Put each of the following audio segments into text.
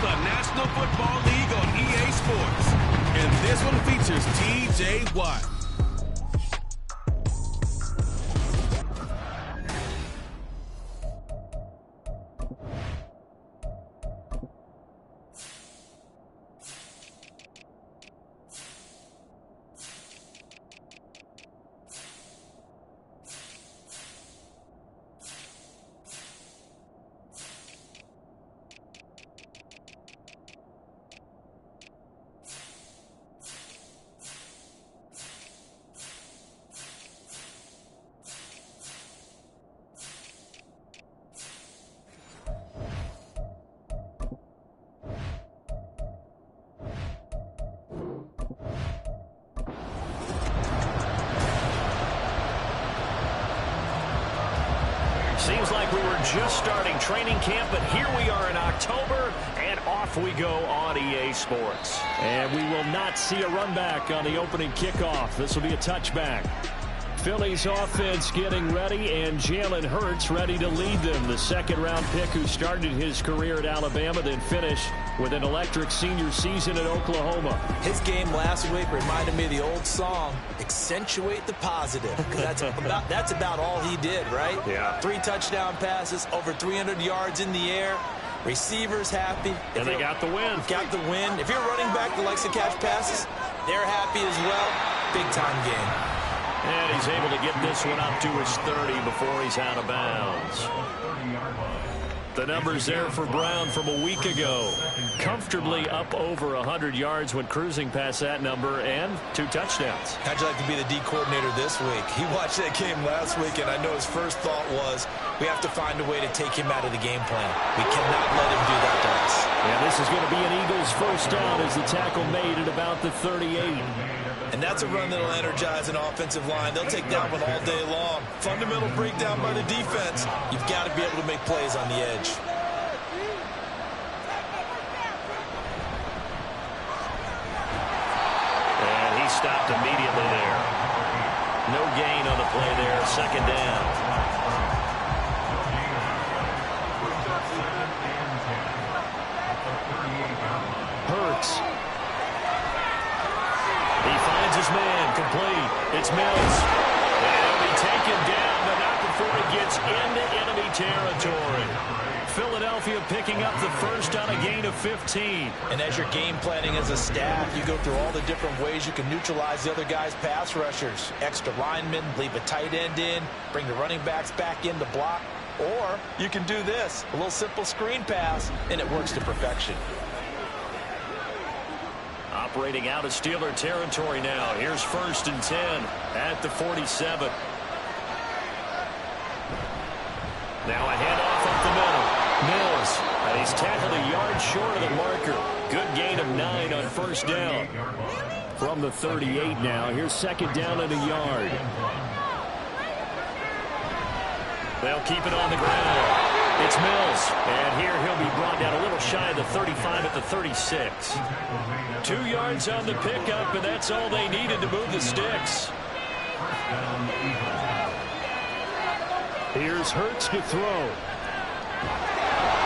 the National Football League on EA Sports. And this one features T.J. Watt. Seems like we were just starting training camp, but here we are in October, and off we go on EA Sports. And we will not see a run back on the opening kickoff. This will be a touchback. Philly's offense getting ready, and Jalen Hurts ready to lead them. The second-round pick who started his career at Alabama, then finished with an electric senior season at Oklahoma. His game last week reminded me of the old song, Accentuate the Positive. That's about all he did, right? Yeah. 3 touchdown passes, over 300 yards in the air. Receivers happy. And they got the win. Got the win. If you're running back that likes to catch passes, they're happy as well. Big-time game. And he's able to get this one up to his 30 before he's out of bounds. The numbers there for Brown from a week ago. Comfortably up over 100 yards when cruising past that number, and 2 touchdowns. How'd you like to be the D coordinator this week? He watched that game last week, and I know his first thought was, we have to find a way to take him out of the game plan. We cannot let him do that to us. Yeah, this is going to be an Eagles first down as the tackle made at about the 38. And that's a run that'll energize an offensive line. They'll take that one all day long. Fundamental breakdown by the defense. You've got to be able to make plays on the edge. And he stopped immediately there. No gain on the play there. Second down. Hurts. His man complete. It's Mills. And he'll be taken down, but not before he gets into enemy territory. Philadelphia picking up the first on a gain of 15. And as you're game planning as a staff, you go through all the different ways you can neutralize the other guy's pass rushers. Extra linemen, leave a tight end in, bring the running backs back in to block. Or you can do this, a little simple screen pass, and it works to perfection. Operating out of Steeler territory now. Here's 1st and 10 at the 47. Now a handoff up the middle. Mills. And he's tackled a yard short of the marker. Good gain of 9 on first down. From the 38 now. Here's 2nd down and a yard. They'll keep it on the ground. It's Mills, and here he'll be brought down a little shy of the 35 at the 36. 2 yards on the pickup, and that's all they needed to move the sticks. Here's Hurts to throw.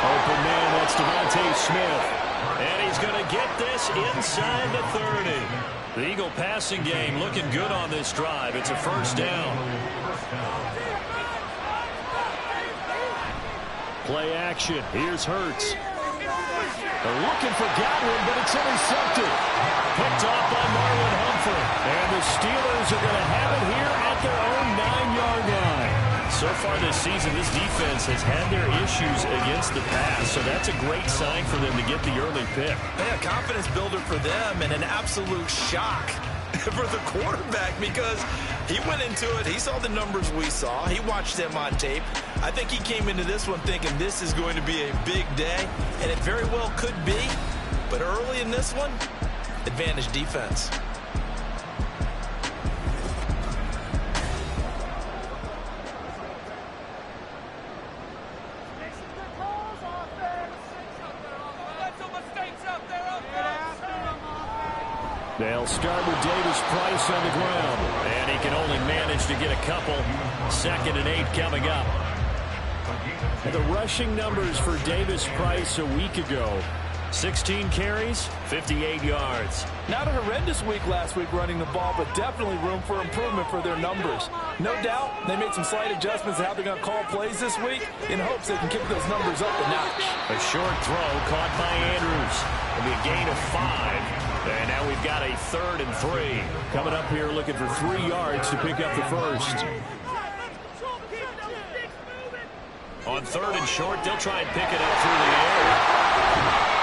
Open man, that's Devontae Smith. And he's going to get this inside the 30. The Eagle passing game looking good on this drive. It's a first down. Play action. Here's Hurts. They're looking for Godwin, but it's intercepted. Picked off by Marlon Humphrey. And the Steelers are going to have it here at their own 9-yard line. So far this season, this defense has had their issues against the pass, so that's a great sign for them to get the early pick. Yeah, confidence builder for them, and an absolute shock for the quarterback because he went into it. He saw the numbers we saw. He watched them on tape. I think he came into this one thinking this is going to be a big day, and it very well could be. But early in this one, advantage defense. They'll start with Davis Price on the ground. And he can only manage to get a couple. 2nd and 8 coming up. And the rushing numbers for Davis Price a week ago. 16 carries, 58 yards. Not a horrendous week last week running the ball, but definitely room for improvement for their numbers. No doubt they made some slight adjustments to how they're going to call plays this week in hopes they can kick those numbers up a notch. A short throw caught by Andrews. It'll be a gain of 5. And now we've got a 3rd and 3. Coming up here looking for 3 yards to pick up the first. On 3rd and short, they'll try and pick it up through the air.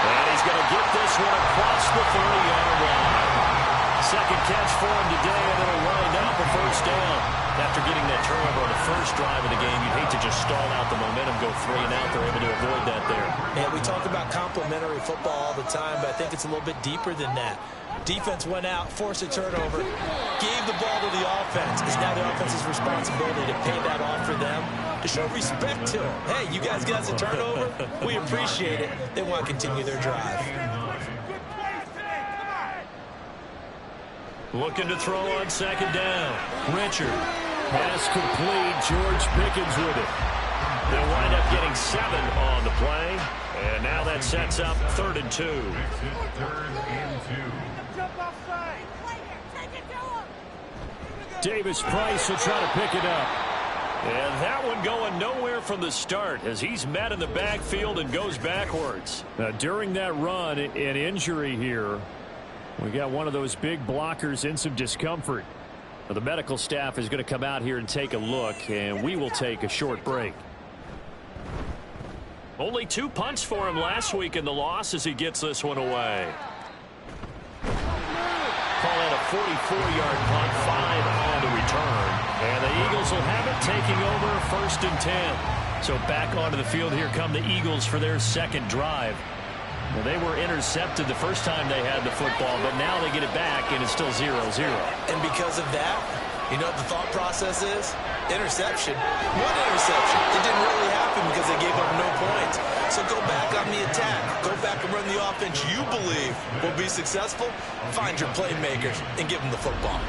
And he's going to get this one across the 30-yard line. Second catch for him today, and it'll wind up a first down. After getting that turnover on the first drive of the game, you'd hate to just stall out the momentum, go 3 and out. They're able to avoid that there. Yeah, we talk about complementary football all the time, but I think it's a little bit deeper than that. Defense went out, forced a turnover, gave the ball to the offense. It's now the offense's responsibility to pay that off for them, to show respect to them. Hey, you guys got a turnover? We appreciate it. They want to continue their drive. Looking to throw on 2nd down. Richard. Pass complete. George Pickens with it. They'll wind up getting 7 on the play. And now that sets up 3rd and 2. Davis Price will try to pick it up. And that one going nowhere from the start as he's met in the backfield and goes backwards. Now, during that run, an injury here. We got one of those big blockers in some discomfort. Now, the medical staff is going to come out here and take a look, and we will take a short break. Only 2 punts for him last week in the loss as he gets this one away. Call that a 44-yard punt, 5 on the return. And the Eagles will have it, taking over 1st and 10. So back onto the field here come the Eagles for their 2nd drive. Well, they were intercepted the first time they had the football, but now they get it back, and it's still 0-0. And because of that, you know what the thought process is? Interception. One interception. It didn't really happen because they gave up no points. So go back on the attack. Go back and run the offense you believe will be successful. Find your playmakers and give them the football.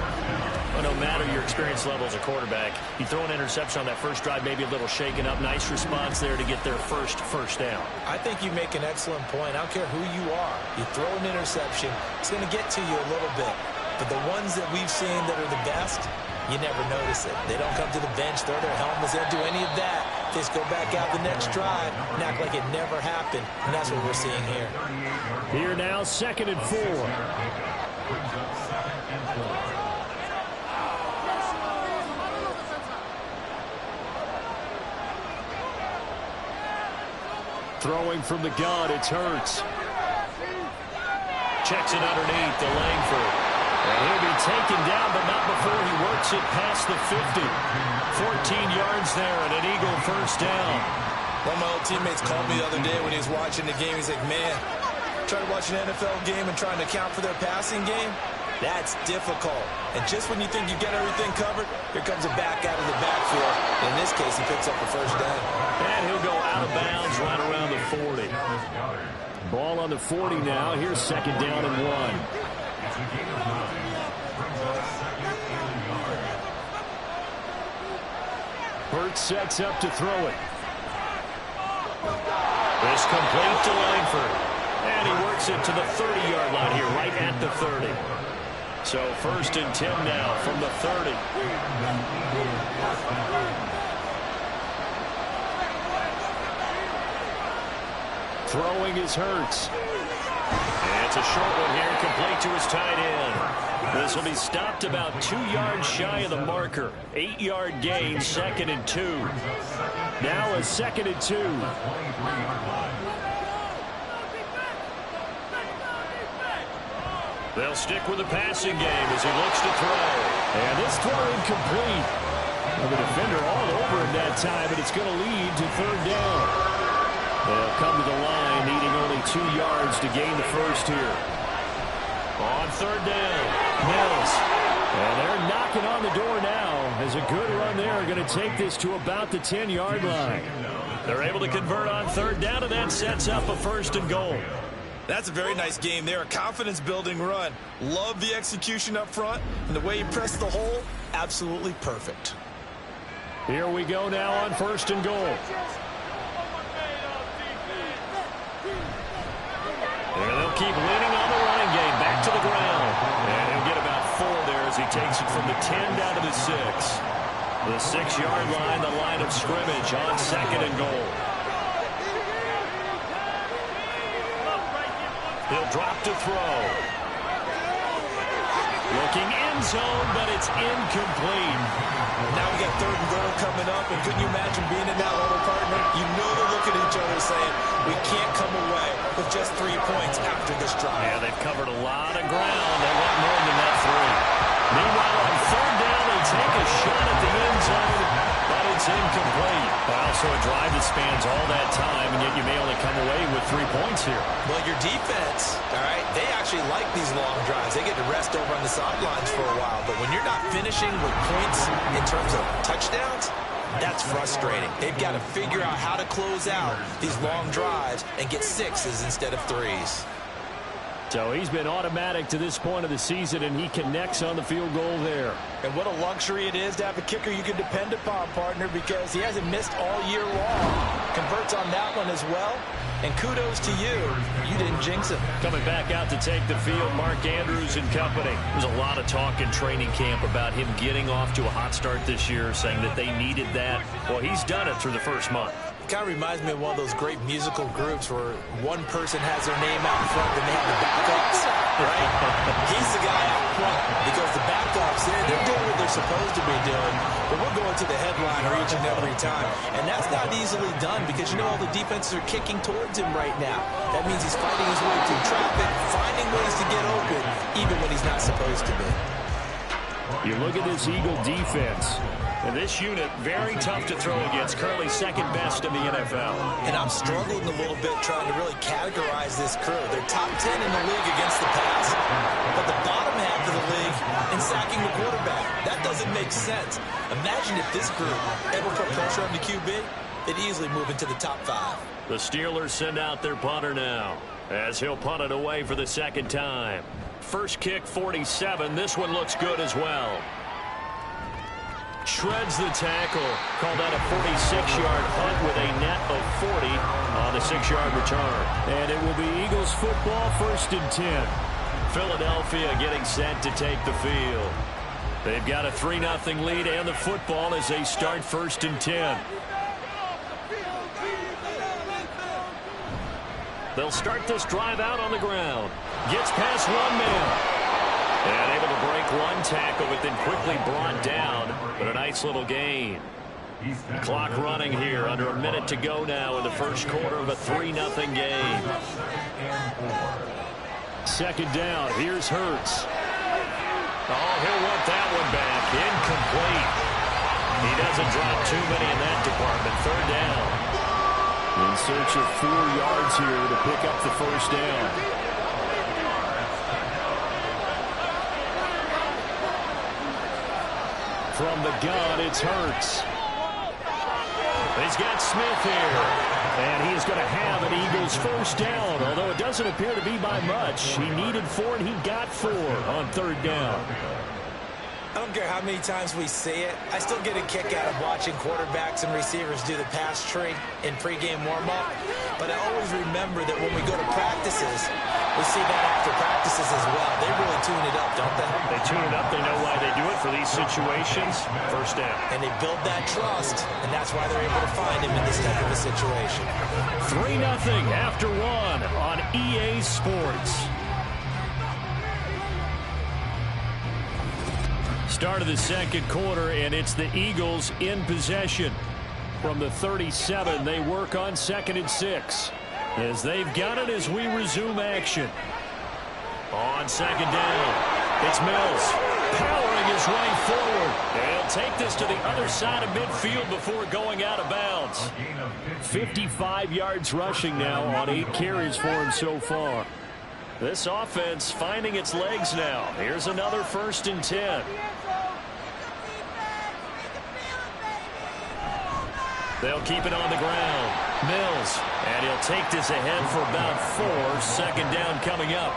Well, no matter your experience level as a quarterback, you throw an interception on that first drive, maybe a little shaken up. Nice response there to get their first down. I think you make an excellent point. I don't care who you are. You throw an interception, it's going to get to you a little bit. But the ones that we've seen that are the best, you never notice it. They don't come to the bench, throw their helmets, they don't do any of that. They just go back out the next drive and act like it never happened. And that's what we're seeing here. Here now, 2nd and 4. Throwing from the gun, it's Hurts. Checks it underneath to Langford. And he'll be taken down, but not before he works it past the 50. 14 yards there and an Eagle first down. One of my old teammates called me the other day when he was watching the game. He's like, man, trying to watch an NFL game and trying to account for their passing game, that's difficult. And just when you think you get everything covered, here comes a back out of the backfield. In this case, he picks up a first down. And he'll go out of bounds right around the 40. Ball on the 40 now. Here's 2nd down and 1. Hurts sets up to throw it. This complete to Langford. And he works it to the 30-yard line here, right at the 30. So 1st and 10 now from the 30. Throwing is Hurts. And it's a short one here, complete to his tight end. This will be stopped about 2 yards shy of the marker. 8-yard gain, 2nd and 2. Now a 2nd and 2. They'll stick with the passing game as he looks to throw. And this throw incomplete. Well, the defender all over him that time, but it's going to lead to 3rd down. They'll come to the line, needing only 2 yards to gain the first here. On 3rd down, Mills. And they're knocking on the door now as a good run there are going to take this to about the 10-yard line. They're able to convert on 3rd down, and that sets up a 1st and goal. That's a very nice game there, a confidence-building run. Love the execution up front, and the way he pressed the hole, absolutely perfect. Here we go now on 1st and goal. And they'll keep leaning on the running game. Back to the ground. And he'll get about 4 there as he takes it from the 10 down to the 6. The 6-yard line, the line of scrimmage on 2nd and goal. He'll drop to throw. Looking end zone, but it's incomplete. Now we got 3rd and goal coming up, and couldn't you imagine being in that huddle, partner? You know they're looking at each other saying, we can't come away with just 3 points after this drive. Yeah, they've covered a lot of ground. They want more than that 3. Meanwhile, on 3rd down, they take a shot at the end zone, but it's incomplete. Well, so a drive that spans all that time, and yet you may only come away with 3 points here. Well, your defense, all right, they actually like these long drives. They get to rest over on the sidelines for a while, but when you're not finishing with points in terms of touchdowns, that's frustrating. They've got to figure out how to close out these long drives and get 6s instead of 3s. So he's been automatic to this point of the season, and he connects on the field goal there. And what a luxury it is to have a kicker you can depend upon, partner, because he hasn't missed all year long. Converts on that one as well. And kudos to you. You didn't jinx him. Coming back out to take the field, Mark Andrews and company. There's a lot of talk in training camp about him getting off to a hot start this year, saying that they needed that. Well, he's done it through the first month. Kind of reminds me of one of those great musical groups where one person has their name out front and they have the backups, right? He's the guy out front because the backups, they're doing what they're supposed to be doing, but we're going to the headliner each and every time. And that's not easily done because, you know, all the defenses are kicking towards him right now. That means he's fighting his way through traffic, finding ways to get open, even when he's not supposed to be. You look at this Eagle defense. And this unit, very tough to throw against, currently 2nd best in the NFL. And I'm struggling a little bit trying to really categorize this crew. They're top 10 in the league against the pass, but the bottom half of the league in sacking the quarterback. That doesn't make sense. Imagine if this group ever put pressure on the QB, they'd easily move into the top 5. The Steelers send out their punter now, as he'll punt it away for the 2nd time. First kick, 47. This one looks good as well. Shreds the tackle. Called that a 46-yard punt with a net of 40 on the 6-yard return. And it will be Eagles football, 1st and 10. Philadelphia getting set to take the field. They've got a 3-0 lead and the football as they start 1st and 10. They'll start this drive out on the ground. Gets past one man. And able to break one tackle, but then quickly brought down. But a nice little gain. Clock running here. Under a minute to go now in the first quarter of a 3-0 game. 2nd down. Here's Hurts. Oh, he'll want that one back. Incomplete. He doesn't drop too many in that department. 3rd down. In search of 4 yards here to pick up the 1st down. From the gun, it's Hurts. He's got Smith here. And he is going to have an Eagles 1st down, although it doesn't appear to be by much. He needed 4, and he got 4 on 3rd down. I don't care how many times we see it. I still get a kick out of watching quarterbacks and receivers do the pass tree in pregame warm-up. But I always remember that when we go to practices, we see that after practices as well. They really tune it up, don't they? They tune it up. They know why they do it for these situations. 1st down. And they build that trust, and that's why they're able to find him in this type of a situation. 3-0 after 1 on EA Sports. Start of the 2nd quarter, and it's the Eagles in possession. From the 37, they work on 2nd and 6. As they've got it as we resume action. On 2nd down, it's Mills. Powering his way forward. And he'll take this to the other side of midfield before going out of bounds. 55 yards rushing now on 8 carries for him so far. This offense finding its legs now. Here's another 1st and 10. They'll keep it on the ground. Mills. And he'll take this ahead for about 4. 2nd down coming up.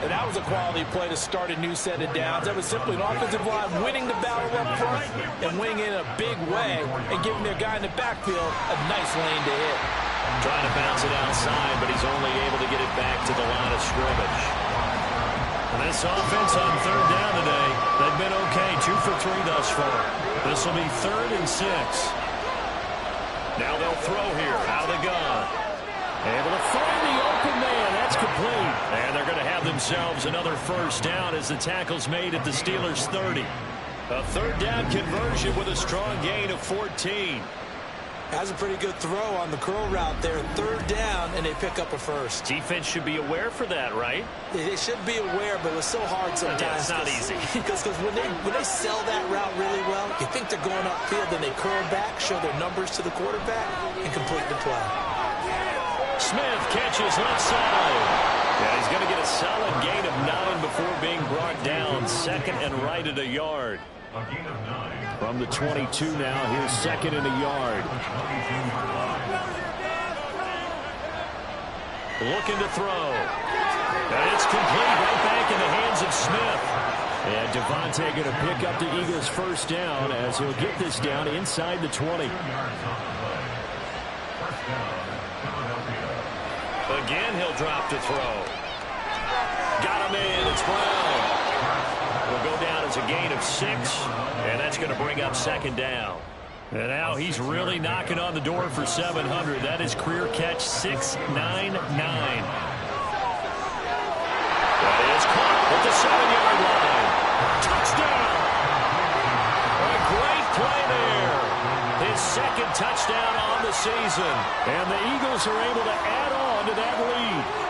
And that was a quality play to start a new set of downs. That was simply an offensive line winning the battle up front and winning in a big way and giving their guy in the backfield a nice lane to hit. Trying to bounce it outside, but he's only able to get it back to the line of scrimmage. And this offense on third down today, they've been okay, 2 for 3 thus far. This will be 3rd and 6. Now they'll throw here out of the gun. Able to find the open man. That's complete. And they're going to have themselves another first down as the tackle's made at the Steelers' 30. A third down conversion with a strong gain of 14. That's a pretty good throw on the curl route there. Third down, and they pick up a first. Defense should be aware for that, right? They should be aware, but it's so hard sometimes. Yeah, it's not easy. Because when they sell that route really well, you think they're going upfield, then they curl back, show their numbers to the quarterback, and complete the play. Smith catches left side. Yeah, he's going to get a solid gain of 9 before being brought down. 2nd and right at a yard. From the 22 now, here's 2nd and a yard. Looking to throw. And it's complete right back in the hands of Smith. And Devontae going to pick up the Eagles' first down as he'll get this down inside the 20. Again, he'll drop to throw. Got him in. It's Brown. Will go down as a gain of 6, and that's going to bring up 2nd down. And now he's really knocking on the door for 700. That is career catch 699. That is caught at the 7-yard line. Touchdown! A great play there. His 2nd touchdown on the season. And the Eagles are able to add on to that lead.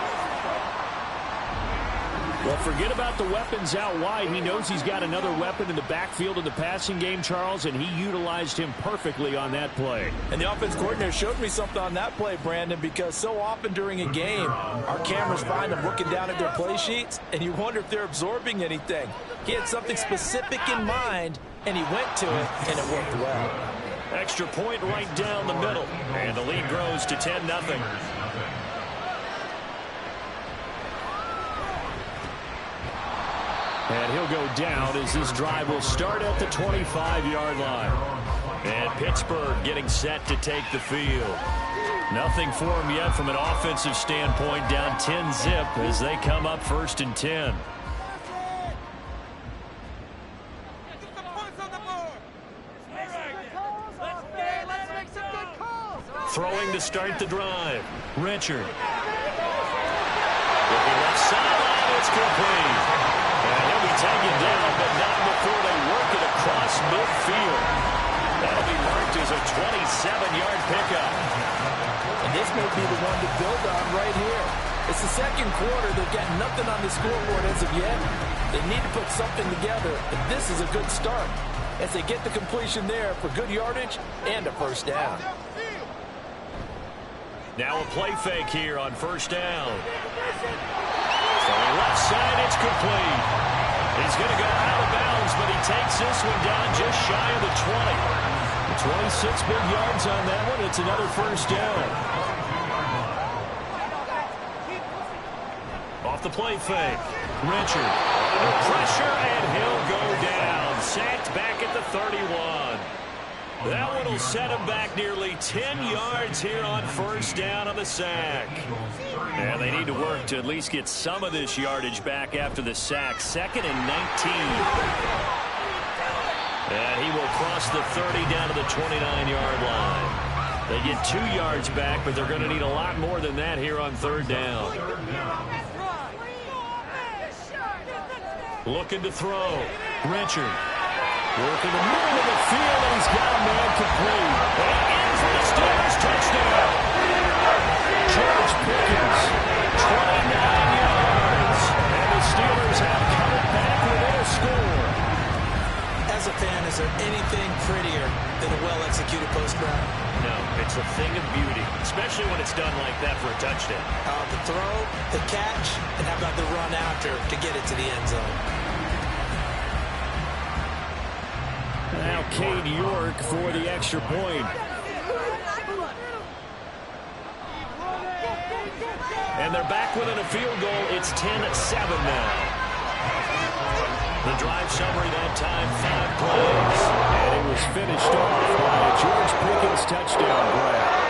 Well, forget about the weapons out wide. He knows he's got another weapon in the backfield in the passing game, Charles, and he utilized him perfectly on that play. And the offense coordinator showed me something on that play, Brandon, because so often during a game, our cameras find them looking down at their play sheets, and you wonder if they're absorbing anything. He had something specific in mind, and he went to it, and it worked well. Extra point right down the middle, and the lead grows to 10-0. And he'll go down as this drive will start at the 25-yard line. And Pittsburgh getting set to take the field. Nothing for him yet from an offensive standpoint, down 10-zip as they come up 1st and 10. Throwing to start the drive. Richard. Looking left sideline, it's complete. And he'll be taken down, but not before they work it across midfield. That'll be marked as a 27-yard pickup. And this may be the one to build on right here. It's the 2nd quarter. They've got nothing on the scoreboard as of yet. They need to put something together, and this is a good start as they get the completion there for good yardage and a first down. Now a play fake here on 1st down. Left side, it's complete. He's going to go out of bounds, but he takes this one down just shy of the 20. 26 big yards on that one. It's another first down. Off the play fake. Richard. Pressure, and he'll go down. Sacked back at the 31. That one will set him back nearly 10 yards here on 1st down on the sack. And they need to work to at least get some of this yardage back after the sack. 2nd and 19. And he will cross the 30 down to the 29-yard line. They get 2 yards back, but they're going to need a lot more than that here on 3rd down. Looking to throw. Richard. Working the middle of the field, and he's got a man complete. And in for the Steelers touchdown. George Pickens, 29 yards. And the Steelers have come back within a score. As a fan, is there anything prettier than a well-executed post route? No, it's a thing of beauty, especially when it's done like that for a touchdown. The throw, the catch, and how about the run after to get it to the end zone? Now Cade York for the extra point. And they're back within a field goal. It's 10-7 now. The drive summary that time, 5 plays. And it was finished off by a George Pickens touchdown grab.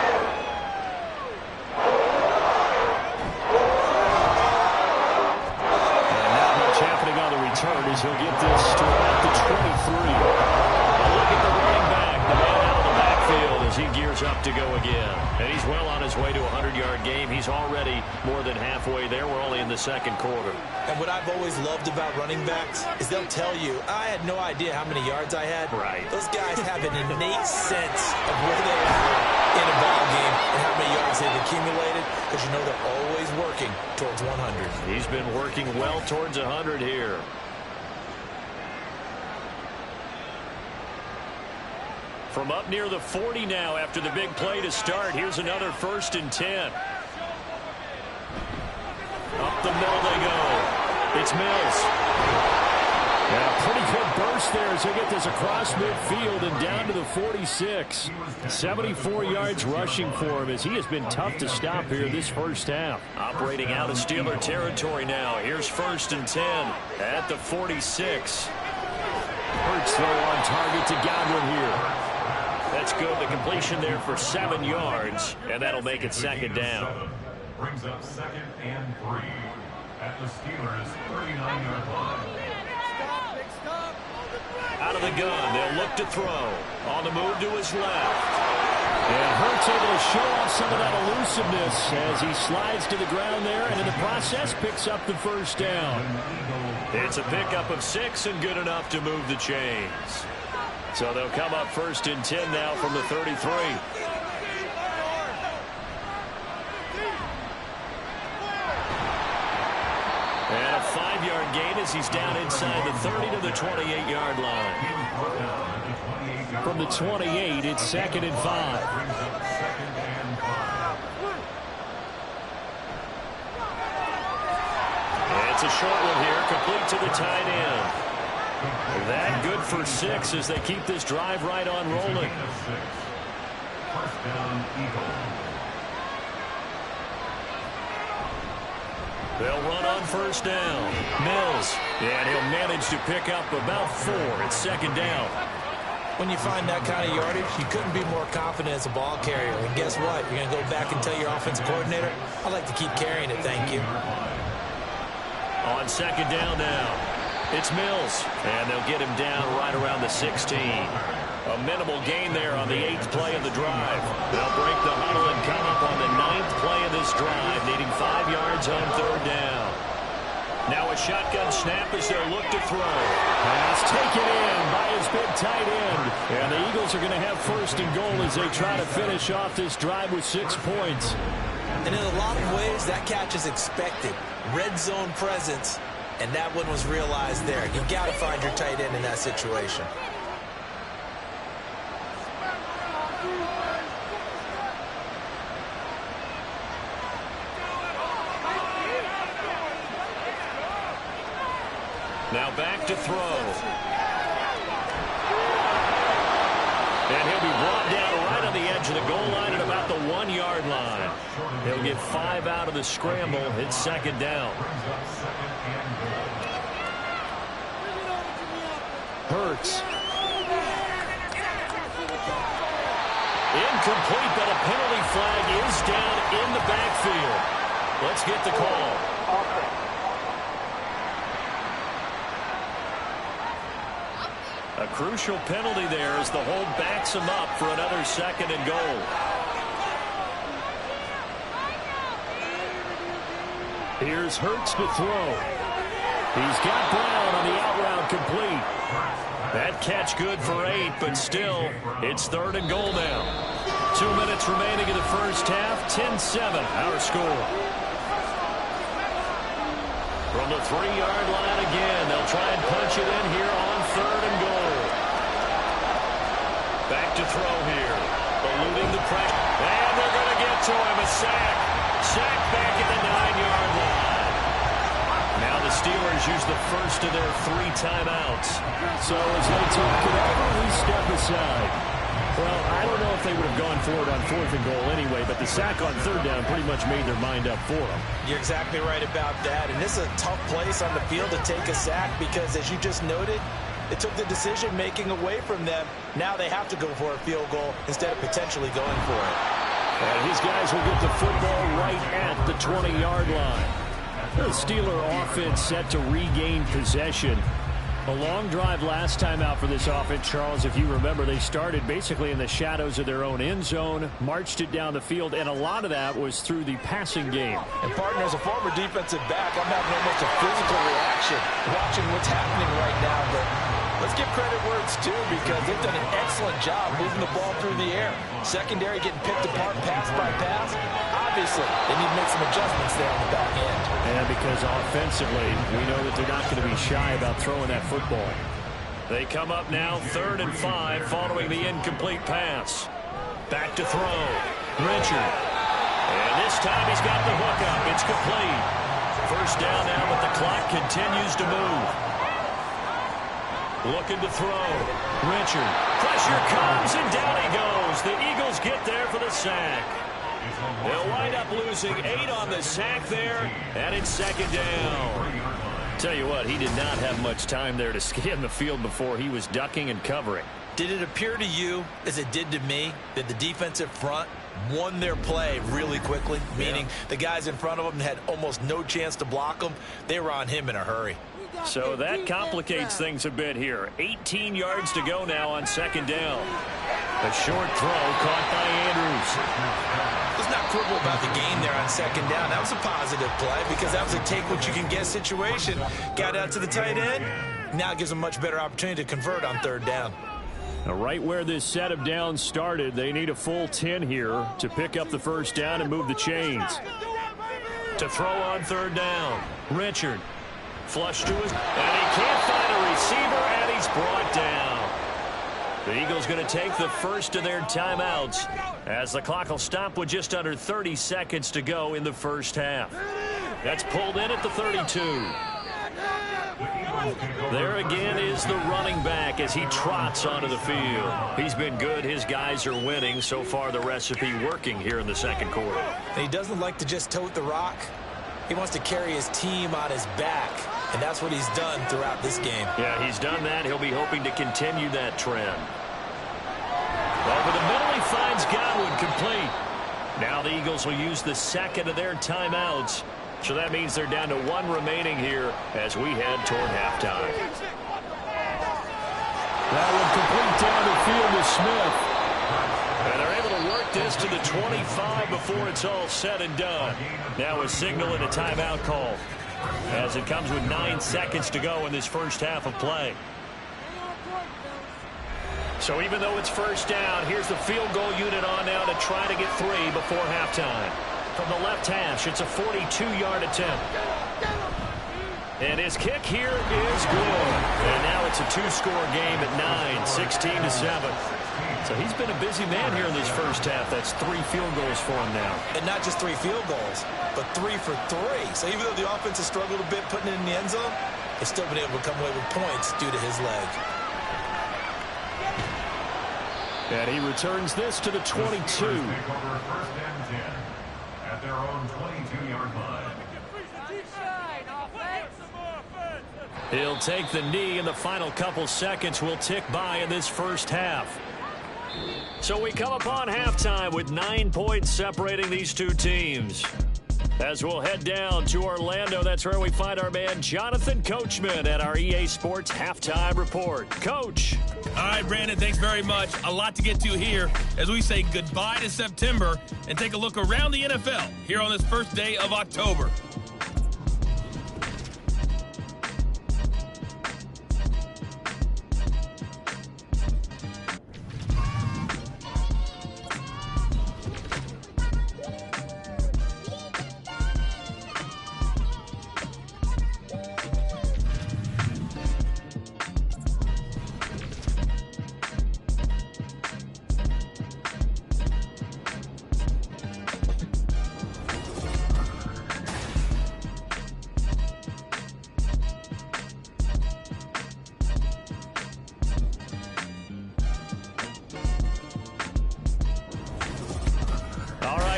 And not much happening on the return as he'll get this to about the 23. A look at the running back, the man out of the backfield as he gears up to go again. And he's well on his way to a 100-yard game. He's already more than halfway there. We're only in the second quarter. And what I've always loved about running backs is they'll tell you, I had no idea how many yards I had. Right. Those guys have an innate sense of where they are in a ball game and how many yards they've accumulated, because you know they're always working towards 100. He's been working well towards 100 here. From up near the 40 now after the big play to start. Here's another 1st and 10. Up the middle they go. It's Mills. Yeah, pretty good burst there as they get this across midfield and down to the 46. 74 yards rushing for him as he has been tough to stop here this first half. Operating out of Steeler territory now. Here's 1st and 10 at the 46. Hurts throw on target to Godwin here. That's good. The completion there for 7 yards, and that'll make it 2nd down. Brings up 2nd and 3 at the Steelers' 39-yard line. Out of the gun, they'll look to throw. On the move to his left. And Hurts able to show off some of that elusiveness as he slides to the ground there, and in the process picks up the 1st down. It's a pickup of 6 and good enough to move the chains. So they'll come up 1st and 10 now from the 33. And a 5-yard gain as he's down inside the 30 to the 28-yard line. From the 28, it's 2nd and 5. And it's a short one here, complete to the tight end. That good for 6 as they keep this drive right on rolling. 1st down, Eagles. They'll run on 1st down. Mills. And he'll manage to pick up about 4. It's 2nd down. When you find that kind of yardage, you couldn't be more confident as a ball carrier. And guess what? You're going to go back and tell your offensive coordinator, I'd like to keep carrying it, thank you. On 2nd down now. It's Mills, and they'll get him down right around the 16. A minimal gain there on the 8th play of the drive. They'll break the huddle and come up on the 9th play of this drive, needing 5 yards on 3rd down. Now a shotgun snap as they'll look to throw. Pass taken in by his big tight end. And the Eagles are going to have 1st and goal as they try to finish off this drive with 6 points. And in a lot of ways, that catch is expected. Red zone presence. And that one was realized there. You got to find your tight end in that situation. Now back to throw. And he'll be brought down right on the edge of the goal line at about the 1-yard line. He'll get 5 out of the scramble. It's 2nd down. Hurts. Incomplete, but a penalty flag is down in the backfield. Let's get the call. A crucial penalty there as the hold backs him up for another 2nd and goal. Here's Hurts to throw. He's got Brown on the out route complete. That catch good for 8, but still, it's 3rd and goal now. 2 minutes remaining in the first half, 10-7, our score. From the 3-yard line again, they'll try and punch it in here on 3rd and goal. Back to throw here, eluding the pressure. And they're going to get to him, a sack. Sack back at the 9-yard line. Now the Steelers use the first of their 3 timeouts. So as they talk it over, we step aside. Well, I don't know if they would have gone for it on 4th and goal anyway, but the sack on 3rd down pretty much made their mind up for them. You're exactly right about that. And this is a tough place on the field to take a sack because, as you just noted, it took the decision-making away from them. Now they have to go for a field goal instead of potentially going for it. And these guys will get the football right at the 20-yard line. The Steeler offense set to regain possession. A long drive last time out for this offense, Charles. If you remember, they started basically in the shadows of their own end zone, marched it down the field, and a lot of that was through the passing game. And, partner, as a former defensive back, I'm having almost a physical reaction watching what's happening right now. But let's give credit where it's due because they've done an excellent job moving the ball through the air. Secondary getting picked apart pass by pass. Obviously, they need to make some adjustments there on the back end. And because offensively, we know that they're not going to be shy about throwing that football. They come up now 3rd and 5 following the incomplete pass. Back to throw. Richard. And this time he's got the hook up. It's complete. First down now, but the clock continues to move. Looking to throw. Richard. Pressure comes, and down he goes. The Eagles get there for the sack. They'll wind up losing 8 on the sack there, and it's 2nd down. Tell you what, he did not have much time there to scan the field before he was ducking and covering. Did it appear to you, as it did to me, that the defensive front won their play really quickly? Meaning the guys in front of them had almost no chance to block them. They were on him in a hurry. So that complicates things a bit here. 18 yards to go now on 2nd down. A short throw caught by Andrews. Let's not quibble about the gain there on 2nd down. That was a positive play because that was a take-what-you-can-get situation. Got out to the tight end. Now it gives them a much better opportunity to convert on 3rd down. Now, right where this set of downs started, they need a full 10 here to pick up the first down and move the chains. To throw on 3rd down, Richard. Flush to his, and he can't find a receiver, and he's brought down. The Eagles going to take the first of their timeouts as the clock will stop with just under 30 seconds to go in the first half. That's pulled in at the 32. There again is the running back as he trots onto the field. He's been good. His guys are winning. So far, the recipe working here in the 2nd quarter. And he doesn't like to just tote the rock. He wants to carry his team on his back, and that's what he's done throughout this game. Yeah, he's done that. He'll be hoping to continue that trend. Over the middle, he finds Godwin complete. Now the Eagles will use the 2nd of their timeouts. So that means they're down to 1 remaining here as we head toward halftime. That one complete down the field to Smith. And they're able to work this to the 25 before it's all said and done. Now a signal and a timeout call as it comes with 9 seconds to go in this first half of play. So even though it's first down, here's the field goal unit on now to try to get 3 before halftime. From the left hash, it's a 42-yard attempt. And his kick here is good. And now it's a 2-score game at 9, 16-7. So he's been a busy man here in this first half. That's 3 field goals for him now. And not just 3 field goals, but 3 for 3. So even though the offense has struggled a bit putting it in the end zone, they've still been able to come away with points due to his leg. And he returns this to the 22. First and 10 at their own 22-yard line. He'll take the knee, and the final couple seconds will tick by in this first half. So we come upon halftime with 9 points separating these two teams. As we'll head down to Orlando, that's where we find our man Jonathan Coachman at our EA Sports Halftime Report. Coach. All right, Brandon, thanks very much. A lot to get to here as we say goodbye to September and take a look around the NFL here on this first day of October.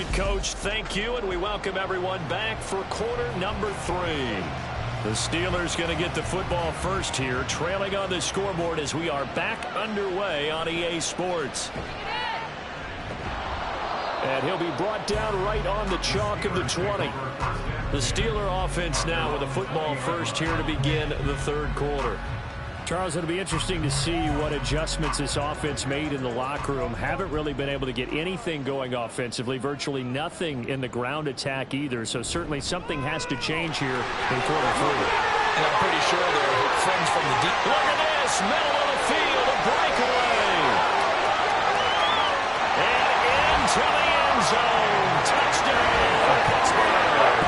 right, Coach, thank you, and we welcome everyone back for quarter number 3. The Steelers going to get the football first here, trailing on the scoreboard as we are back underway on EA Sports. And he'll be brought down right on the chalk of the 20. The Steeler offense now with the football first here to begin the third quarter. Charles, it'll be interesting to see what adjustments this offense made in the locker room. Haven't really been able to get anything going offensively, virtually nothing in the ground attack either. So certainly something has to change here in quarter 3. And I'm pretty sure they're friends from the deep. Look at this, middle of the field, a breakaway. And into the end zone. Touchdown, Pittsburgh.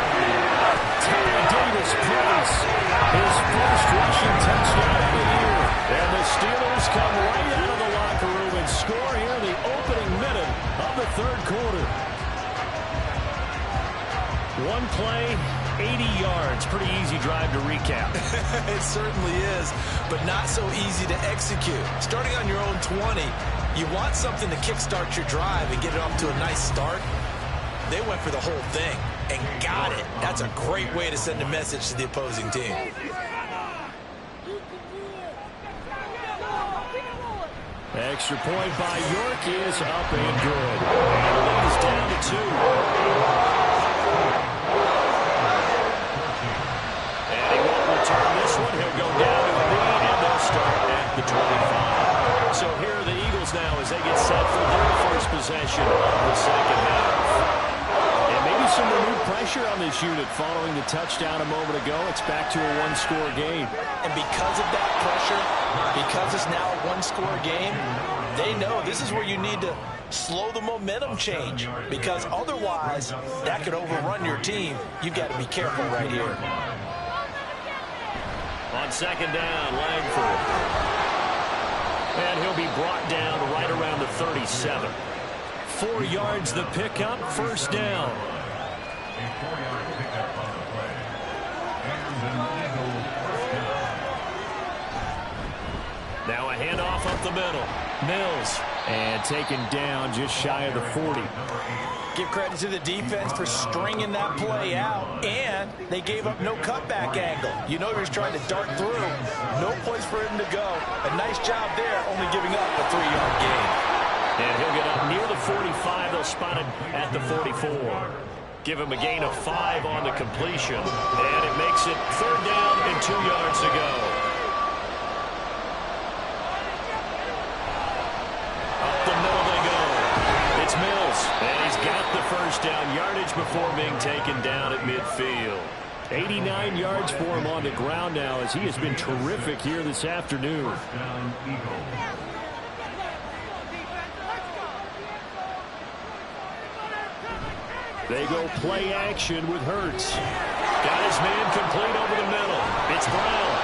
Ty Davis-Price, his first rushing touchdown of the year. And the Steelers come right out of the locker room and score here in the opening minute of the third quarter. One play, 80 yards. Pretty easy drive to recap. It certainly is, but not so easy to execute. Starting on your own 20, you want something to kickstart your drive and get it off to a nice start. They went for the whole thing and got it. That's a great way to send a message to the opposing team. Extra point by York is up and good. And the lead is down to 2. And he won't return this one. He'll go down to the lead, and they'll start at the 25. So here are the Eagles now as they get set for their first possession of the second half. Some renewed pressure on this unit following the touchdown a moment ago. It's back to a one-score game. And because of that pressure, because it's now a one-score game, they know this is where you need to slow the momentum change, because otherwise that could overrun your team. You've got to be careful right here. On second down, Langford. And he'll be brought down right around the 37. 4 yards the pickup, first down. Now a handoff up the middle. Mills. And taken down just shy of the 40. Give credit to the defense for stringing that play out, and they gave up no cutback angle. You know he was trying to dart through. No place for him to go. A nice job there, only giving up a 3-yard gain. And he'll get up near the 45. They'll spot him at the 44. Give him a gain of 5 on the completion. And it makes it third down and 2 yards to go. Up the middle they go. It's Mills. And he's got the first down yardage before being taken down at midfield. 89 yards for him on the ground now as he has been terrific here this afternoon. They go play action with Hurts. Got his man complete over the middle. It's Brown.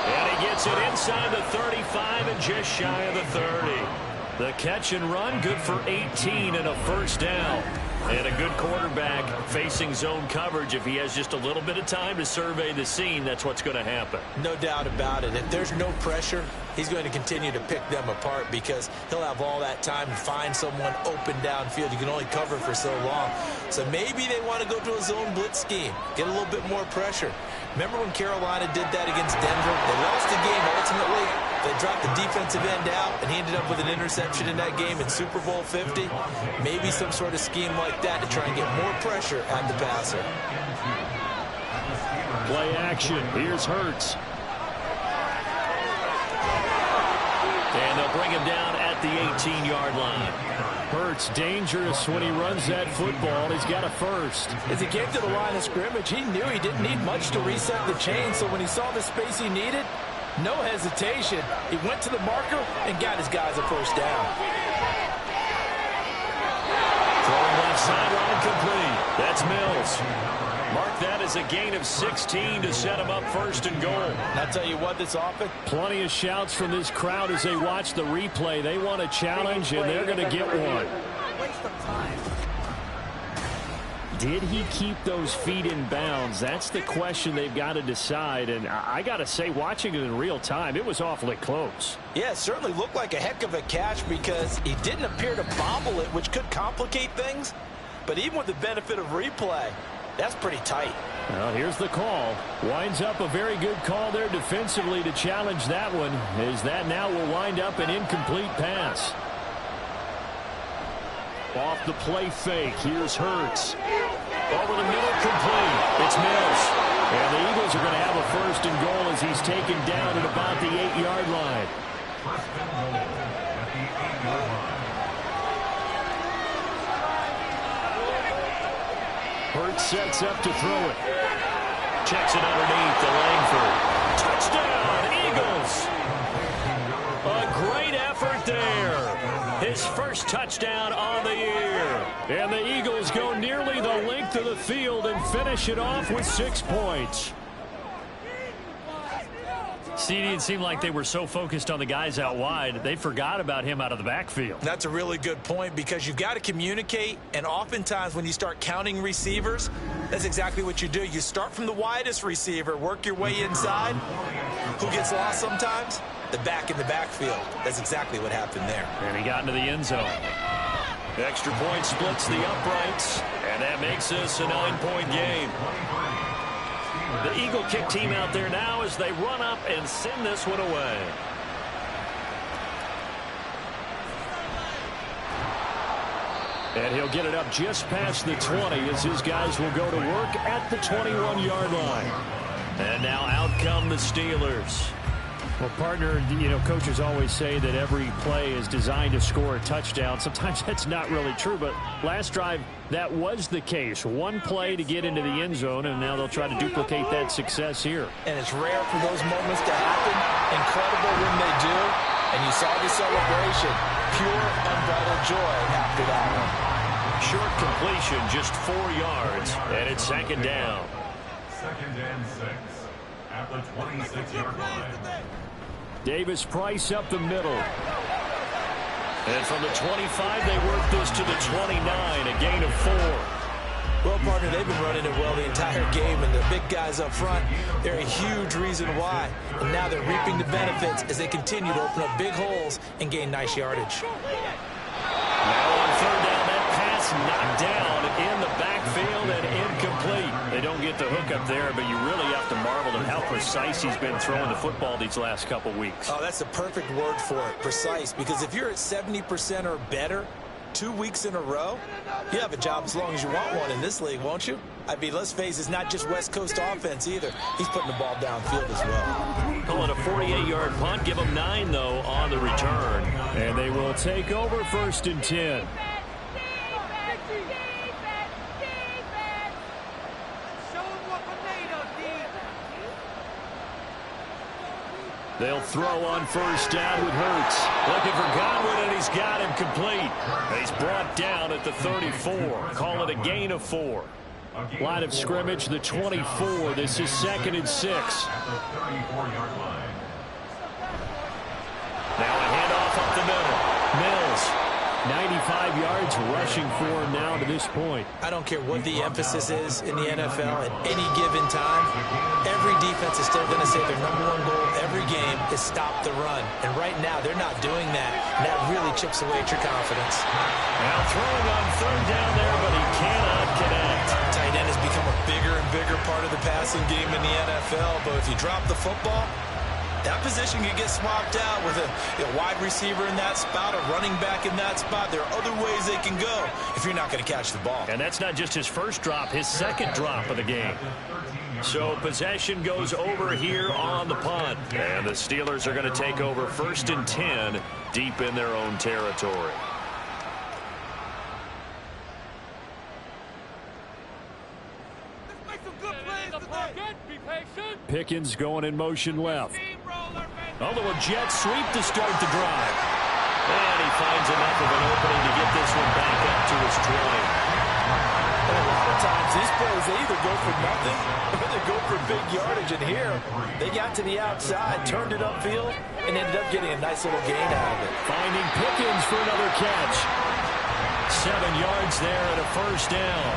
And he gets it inside the 35 and just shy of the 30. The catch and run, good for 18 and a first down. And a good quarterback facing zone coverage. If he has just a little bit of time to survey the scene, that's what's going to happen. No doubt about it. If there's no pressure, he's going to continue to pick them apart because he'll have all that time to find someone open downfield. You can only cover for so long. So maybe they want to go to a zone blitz scheme, get a little bit more pressure. Remember when Carolina did that against Denver? They lost the game ultimately. They dropped the defensive end out, and he ended up with an interception in that game in Super Bowl 50. Maybe some sort of scheme like that to try and get more pressure at the passer. Play action. Here's Hurts. And they'll bring him down at the 18-yard line. Hurts dangerous when he runs that football. He's got a first. As he came to the line of scrimmage, he knew he didn't need much to reset the chain, so when he saw the space he needed, no hesitation. He went to the marker and got his guys a first down. Throwing left sideline complete. That's Mills. Mark that as a gain of 16 to set him up first and goal. And I'll tell you what, this offense. Plenty of shouts from this crowd as they watch the replay. They want a challenge, and they're going to get one. Waste of time. Did he keep those feet in bounds? That's the question they've got to decide. And I got to say, watching it in real time, it was awfully close. Yeah, it certainly looked like a heck of a catch because he didn't appear to bobble it, which could complicate things. But even with the benefit of replay, that's pretty tight. Well, here's the call. Winds up a very good call there defensively to challenge that one, as that now will wind up an incomplete pass. Off the play fake. Here's Hurts. Over the middle, complete. It's Mills. And the Eagles are going to have a first and goal as he's taken down at about the 8-yard line. First and goal at the 8-yard line. Hurts sets up to throw it. Checks it underneath to Langford. Touchdown, Eagles! A great effort there. His first touchdown on the year. And the Eagles go nearly the length of the field and finish it off with 6 points. CD, it seemed like they were so focused on the guys out wide, they forgot about him out of the backfield. That's a really good point, because you've got to communicate, and oftentimes when you start counting receivers, that's exactly what you do. You start from the widest receiver, work your way inside. Who gets lost sometimes? The back in the backfield. That's exactly what happened there. And he got into the end zone. Extra point splits the uprights, and that makes this a 9-point game. The Eagle kick team out there now as they run up and send this one away. And he'll get it up just past the 20 as his guys will go to work at the 21-yard line. And now out come the Steelers. Well, partner, you know, coaches always say that every play is designed to score a touchdown. Sometimes that's not really true, but last drive, that was the case. One play to get into the end zone, and now they'll try to duplicate that success here. And it's rare for those moments to happen. Incredible when they do. And you saw the celebration. Pure, unbridled joy after that one. Short completion, just 4 yards, and it's second down. Second and 6 at the 26-yard line. Davis Price up the middle. And from the 25, they work this to the 29, a gain of 4. Well, partner, they've been running it well the entire game, and the big guys up front, they're a huge reason why. And now they're reaping the benefits as they continue to open up big holes and gain nice yardage. Now on third down, that pass knocked down in the backfield and incomplete. They don't get the hook up there, but you really have to marvel at how precise he's been throwing the football these last couple weeks. Oh, that's the perfect word for it, precise, because if you're at 70% or better 2 weeks in a row, you have a job as long as you want one in this league, won't you? I mean, let's face it, it's not just West Coast offense either. He's putting the ball downfield as well. Call it a 48-yard punt. Give them 9, though, on the return. And they will take over first and 10. They'll throw on first down with Hurts. Looking for Godwin, and he's got him complete. He's brought down at the 34. Call it a gain of 4. Line of scrimmage, the 24. This is second and 6. At the 34-yard line. Now a handoff up the middle. Mills, 95 yards rushing for him now to this point. I don't care what the emphasis is in the NFL at any given time. Every defense is still going to say their #1 goal every game is stop the run. And right now, they're not doing that. And that really chips away at your confidence. Now throwing on third down there, but he cannot connect. Tight end has become a bigger and bigger part of the passing game in the NFL. But if you drop the football, that position can get swapped out with a wide receiver in that spot, a running back in that spot. There are other ways they can go if you're not going to catch the ball. And that's not just his first drop, his second drop of the game. So possession goes over here on the punt. And the Steelers are going to take over first and 10 deep in their own territory. Pickens going in motion left. Although a jet sweep to start the drive. And he finds enough of an opening to get this one back up to his 20. And a lot of times these plays, they either go for nothing or they go for big yardage. And here, they got to the outside, turned it upfield, and ended up getting a nice little gain out of it. Finding Pickens for another catch. 7 yards there and a first down.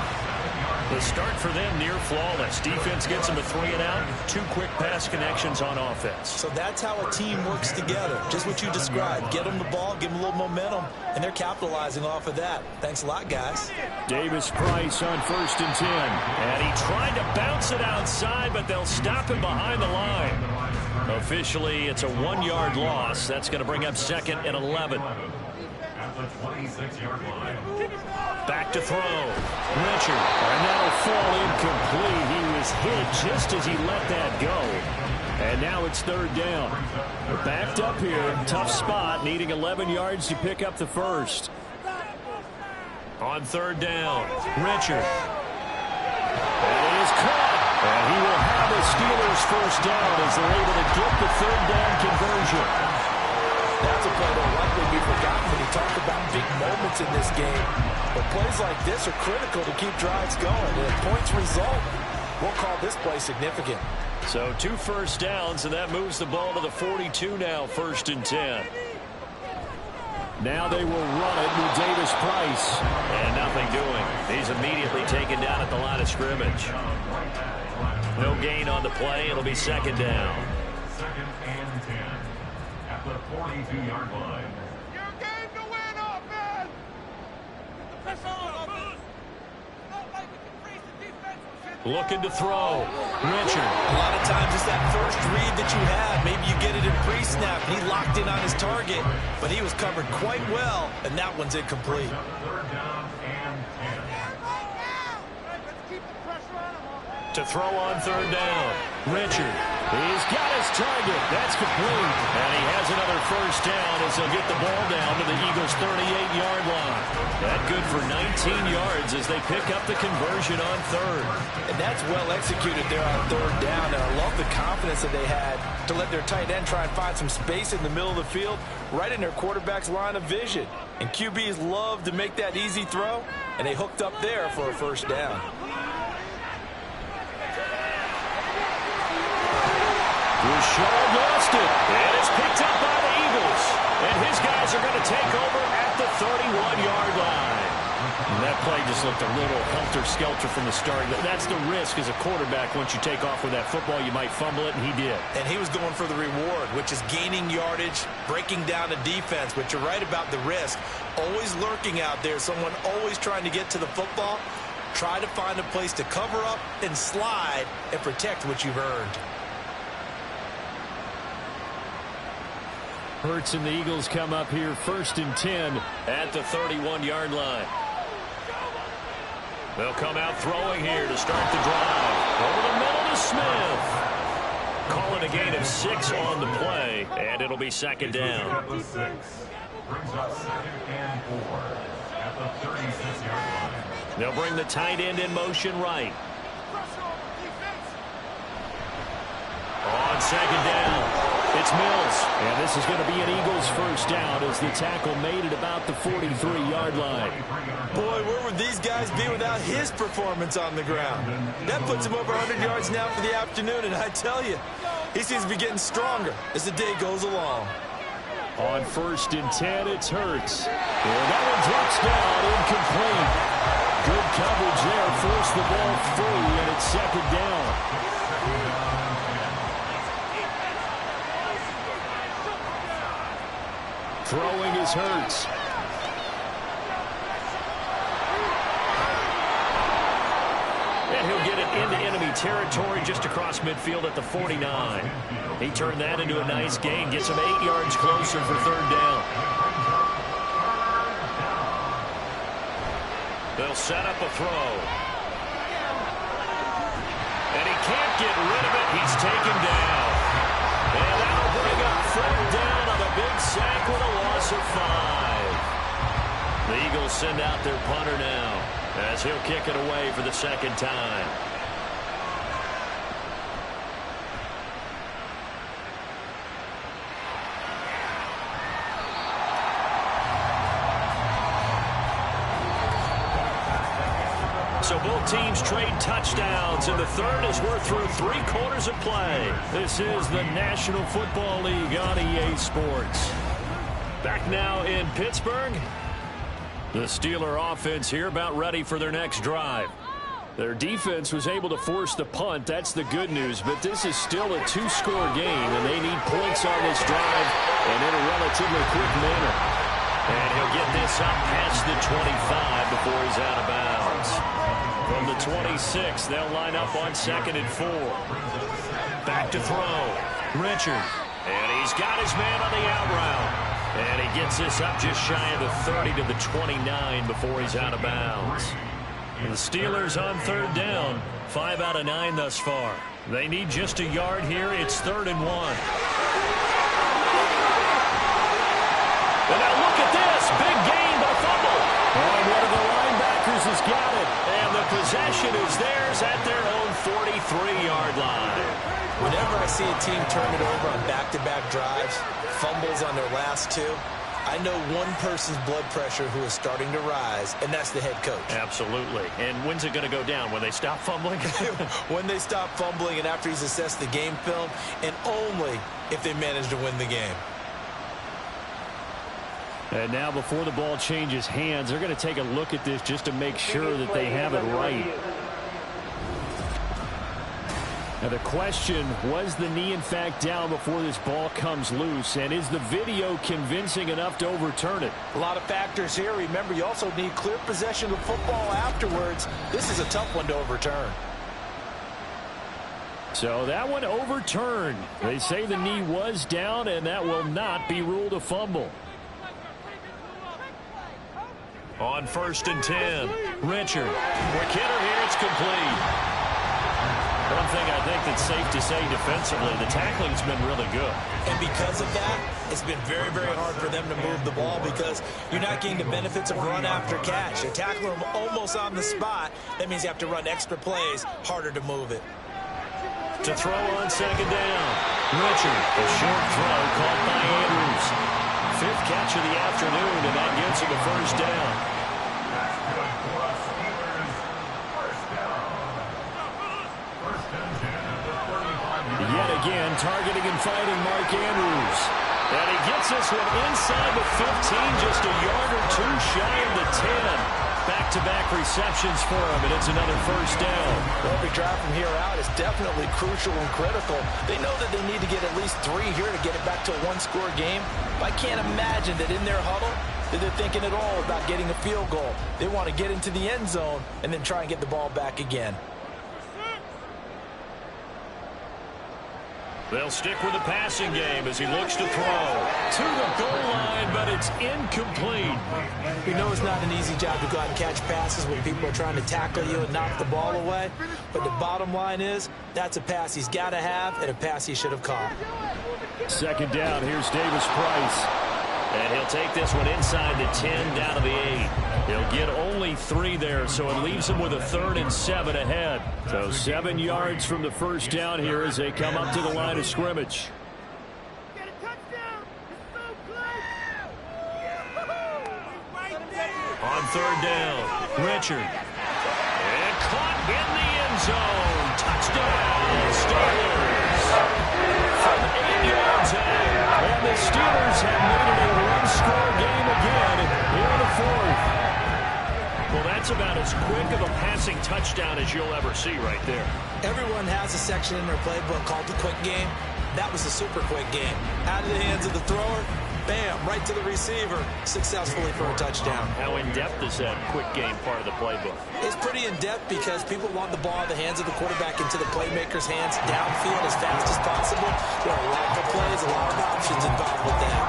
The start for them near flawless. Defense gets them a 3-and-out. 2 quick pass connections on offense. So that's how a team works together. Just what you described. Get them the ball, give them a little momentum, and they're capitalizing off of that. Thanks a lot, guys. Davis-Price on 1st and 10. And he tried to bounce it outside, but they'll stop him behind the line. Officially, it's a 1-yard loss. That's going to bring up 2nd and 11. At the 26-yard line. Back to throw. Richard. And that'll fall incomplete. He was hit just as he let that go. And now it's 3rd down. Backed up here. Tough spot. Needing 11 yards to pick up the first. On 3rd down. Richard. And it is caught. And he will have the Steelers first down as they're able to get the 3rd down conversion. That's a play that will likely be forgotten when you talk about big moments in this game. But plays like this are critical to keep drives going. And if points result, we'll call this play significant. So 2 first downs, and that moves the ball to the 42 now, 1st and 10. Now they will run it with Davis-Price. And nothing doing. He's immediately taken down at the line of scrimmage. No gain on the play. It'll be 2nd down. 2nd and 10. At the 42-yard line. Your game to win, offense! Looking to throw. Richard. A lot of times it's that first read that you have. Maybe you get it in pre-snap. He locked in on his target, but he was covered quite well, and that one's incomplete. 3rd down and 10. To throw on 3rd down. Richard. He's got his target. That's complete. And he has another first down as they'll get the ball down to the Eagles' 38-yard line. That good for 19 yards as they pick up the conversion on 3rd. And that's well executed there on 3rd down. And I love the confidence that they had to let their tight end try and find some space in the middle of the field, right in their quarterback's line of vision. And QBs love to make that easy throw, and they hooked up there for a first down. Rashard lost it. And it's picked up by the Eagles. And his guys are going to take over at the 31-yard line. And that play just looked a little helter-skelter from the start. That's the risk as a quarterback. Once you take off with that football, you might fumble it, and he did. And he was going for the reward, which is gaining yardage, breaking down the defense. But you're right about the risk. Always lurking out there, someone always trying to get to the football. Try to find a place to cover up and slide and protect what you've earned. Hurts and the Eagles come up here 1st and 10 at the 31-yard line. They'll come out throwing here to start the drive. Over the middle to Smith. Calling a gain of 6 on the play, and it'll be 2nd down. At the 6. Brings up 2nd and 4. At the 36-yard line. They'll bring the tight end in motion right. On 2nd down. It's Mills, and this is going to be an Eagles first down as the tackle made it about the 43-yard line. Boy, where would these guys be without his performance on the ground? That puts him over 100 yards now for the afternoon, and I tell you, he seems to be getting stronger as the day goes along. On 1st and 10, it's Hurts. And that one drops down, incomplete. Good coverage there, forced the ball free, and it's 2nd down. Throwing is Hurts. And he'll get it into enemy territory just across midfield at the 49. He turned that into a nice gain, gets him 8 yards closer for 3rd down. They'll set up a throw. And he can't get rid of it. He's taken down. And that'll bring up 3rd down on a big sack with a loss of 5. The Eagles send out their punter now as he'll kick it away for the 2nd time. So both teams trade touchdowns, and the 3rd as we're through 3 quarters of play. This is the National Football League on EA Sports. Back now in Pittsburgh. The Steeler offense here about ready for their next drive. Their defense was able to force the punt. That's the good news. But this is still a 2-score game, and they need points on this drive and in a relatively quick manner. And he'll get this up past the 25 before he's out of bounds. From the 26, they'll line up on 2nd and 4. Back to throw. Richard. And he's got his man on the out route. And he gets this up just shy of the 30 to the 29 before he's out of bounds. And the Steelers on 3rd down. 5 out of 9 thus far. They need just a yard here. It's 3rd and 1. And now look at this. Big gain, but a fumble. And one of the linebackers has got it. And the possession is theirs at their own 43-yard line. Whenever I see a team turn it over on back-to-back drives, fumbles on their last 2, I know one person's blood pressure who is starting to rise, and that's the head coach. Absolutely. And when's it going to go down? When they stop fumbling? When they stop fumbling and after he's assessed the game film, and only if they manage to win the game. And now before the ball changes hands, they're going to take a look at this just to make sure that they have it right. Now the question, was the knee in fact down before this ball comes loose? And is the video convincing enough to overturn it? A lot of factors here. Remember, you also need clear possession of football afterwards. This is a tough one to overturn. So that one overturned. They say the knee was down, and that will not be ruled a fumble. On 1st and 10, Richard. Quick hitter here, it's complete. One thing I think that's safe to say defensively, the tackling's been really good. And because of that, it's been very, very hard for them to move the ball because you're not getting the benefits of run after catch. You're tackling them almost on the spot. That means you have to run extra plays, harder to move it. To throw on 2nd down, Richard. A short throw caught by Andrews. 5th catch of the afternoon, and that gets him a 1st down. Yet again, targeting and fighting Mark Andrews. And he gets this one inside the 15, just a yard or 2 shy of the 10. Back-to-back receptions for him, and it's another 1st down. Every drive from here out is definitely crucial and critical. They know that they need to get at least 3 here to get it back to a 1-score game. But I can't imagine that in their huddle that they're thinking at all about getting a field goal. They want to get into the end zone and then try and get the ball back again. They'll stick with the passing game as he looks to throw. To the goal line, but it's incomplete. We know it's not an easy job to go out and catch passes when people are trying to tackle you and knock the ball away. But the bottom line is, that's a pass he's got to have and a pass he should have caught. 2nd down, here's Davis Price. And he'll take this one inside the 10, down to the 8. He'll get only 3 there, so it leaves him with a 3rd and 7 ahead. So 7 yards from the 1st down here as they come up to the line of scrimmage. On 3rd down, Richard. And caught in the end zone. Touchdown, Steelers. From 8 yards out. And the Steelers have made it a 1-score game again here in the 4th. Well, that's about as quick of a passing touchdown as you'll ever see right there. Everyone has a section in their playbook called the quick game. That was a super quick game. Out of the hands of the thrower, bam, right to the receiver, successfully for a touchdown. How in-depth is that quick game part of the playbook? It's pretty in-depth because people want the ball in the hands of the quarterback into the playmaker's hands downfield as fast as possible. There are a lot of plays, a lot of options involved with that.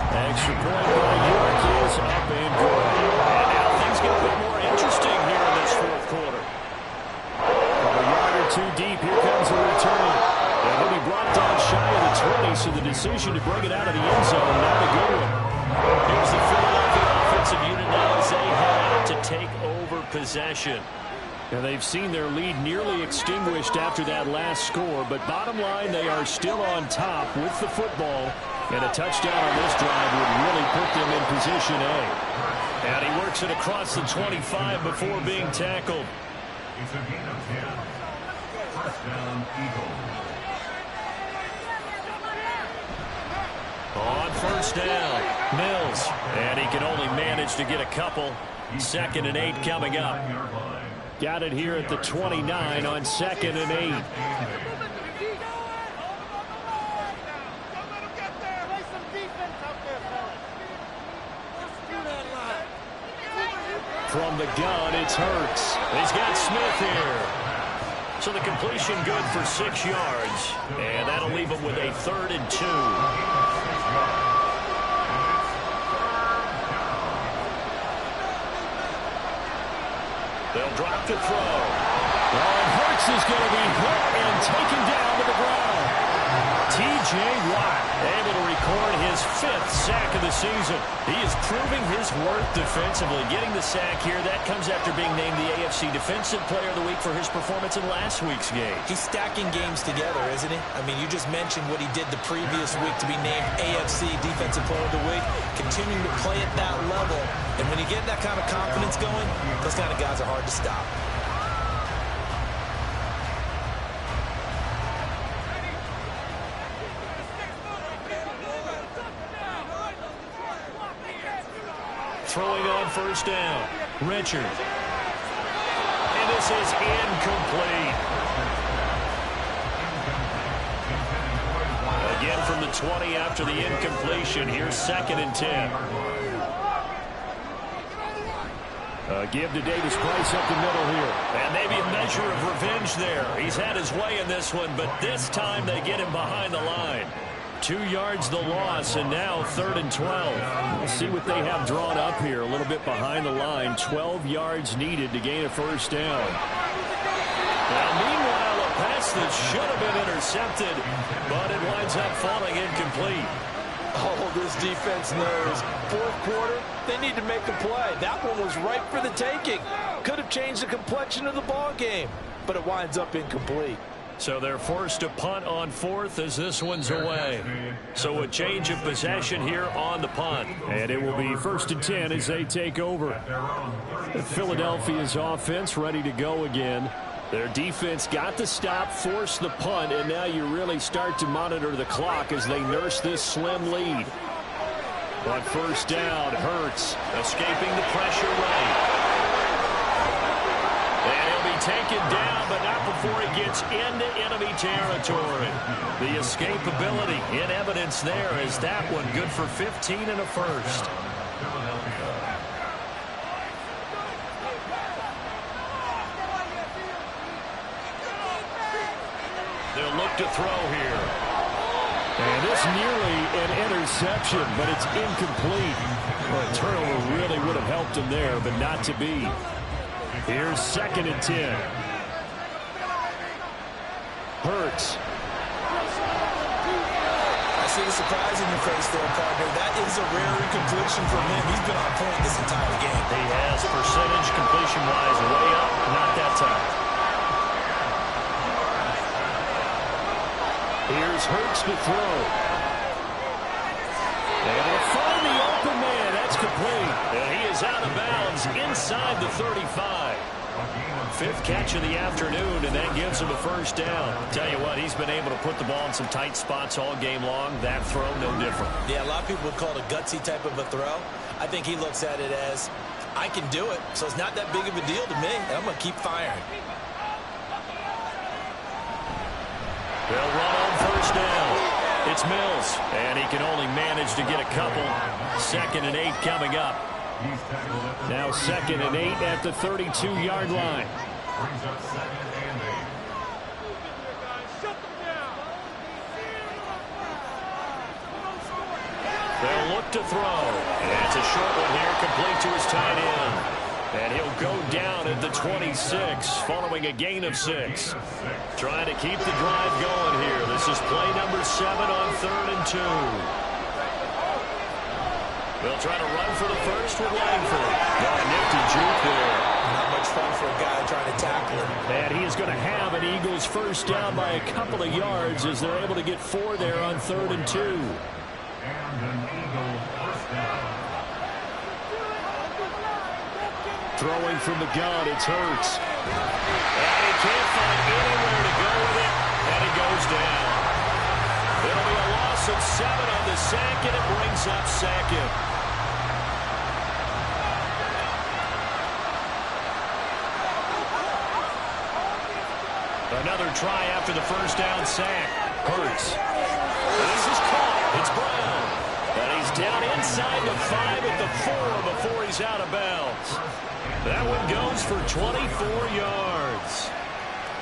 Extra point by York is up and good. And now things get a bit more interesting here in this 4th quarter. From a yard or 2 deep, here comes the return. And he'll be brought down shy of the 20, so the decision to bring it out of the end zone, not a good one. Here's the Philadelphia offensive unit now as they have to take over possession. And they've seen their lead nearly extinguished after that last score, but bottom line, they are still on top with the football, and a touchdown on this drive would really put them in position A. And he works it across the 25 before being tackled. It's a gain of 10. 1st down, Eagles. On 1st down, Mills. And he can only manage to get a couple. 2nd and 8 coming up. Got it here at the 29 on 2nd and 8. From the gun, it's Hurts. He's got Smith here. So the completion good for 6 yards. And that'll leave him with a 3rd and 2. They'll drop the throw. And Hurts is going to be hit and taken down to the ground. T.J. Watt able to record his 5th sack of the season. He is proving his worth defensively. Getting the sack here, that comes after being named the AFC Defensive Player of the Week for his performance in last week's game. He's stacking games together, isn't he? I mean, you just mentioned what he did the previous week to be named AFC Defensive Player of the Week. Continuing to play at that level. And when you get that kind of confidence going, those kind of guys are hard to stop. Throwing on 1st down. Richard. And this is incomplete. Again from the 20 after the incompletion. Here's 2nd and 10. Give to Davis Price up the middle here. And maybe a measure of revenge there. He's had his way in this one, but this time they get him behind the line. 2 yards the loss, and now 3rd and 12. We'll see what they have drawn up here. A little bit behind the line. 12 yards needed to gain a 1st down. Now, meanwhile, a pass that should have been intercepted, but it winds up falling incomplete. Oh, this defense knows. 4th quarter, they need to make a play. That one was ripe for the taking. Could have changed the complexion of the ball game, but it winds up incomplete. So they're forced to punt on 4th as this one's away. So a change of possession here on the punt. And it will be 1st and 10 as they take over. Philadelphia's offense ready to go again. Their defense got the stop, forced the punt, and now you really start to monitor the clock as they nurse this slim lead. On 1st down, Hurts escaping the pressure right. And he'll be taken down, but not before he gets into enemy territory. The escapability in evidence there is that one good for 15 and a 1st. They'll look to throw here. And it's nearly an interception, but it's incomplete. Well, a turnover really would have helped him there, but not to be. Here's 2nd and 10. Hurts. I see the surprise in your face there, partner. That is a rare incompletion from him. He's been on point this entire game. He has percentage completion-wise way up, not that time. Here's Hurts to throw. They got to find the open man. That's complete. And he is out of bounds inside the 35. 5th catch of the afternoon, and that gives him a 1st down. Tell you what, he's been able to put the ball in some tight spots all game long. That throw, no different. Yeah, a lot of people would call it a gutsy type of a throw. I think he looks at it as, I can do it, so it's not that big of a deal to me, and I'm going to keep firing. They'll run on 1st down. It's Mills, and he can only manage to get a couple. 2nd and 8 coming up. Now 2nd and 8 at the 32-yard line. Brings up 2nd and 8. They'll look to throw. And it's a short one here, complete to his tight end. And he'll go down at the 26, following a gain of 6. Trying to keep the drive going here. This is play number 7 on 3rd and 2. They'll try to run for the 1st with Langford. Got a nifty juke there. Not much fun for a guy trying to tackle him. And he is going to have an Eagles 1st down by a couple of yards as they're able to get 4 there on 3rd and 2. And an Eagle 1st down. Throwing from the gun, it's Hurts. And he can't find anywhere to go with it, and he goes down. It'll be a loss of 7 on the sack, and it brings up 2nd. Another try after the first down sack. Hurts. This is caught. It's Brown. And he's down inside the 5 at the 4 before he's out of bounds. That one goes for 24 yards.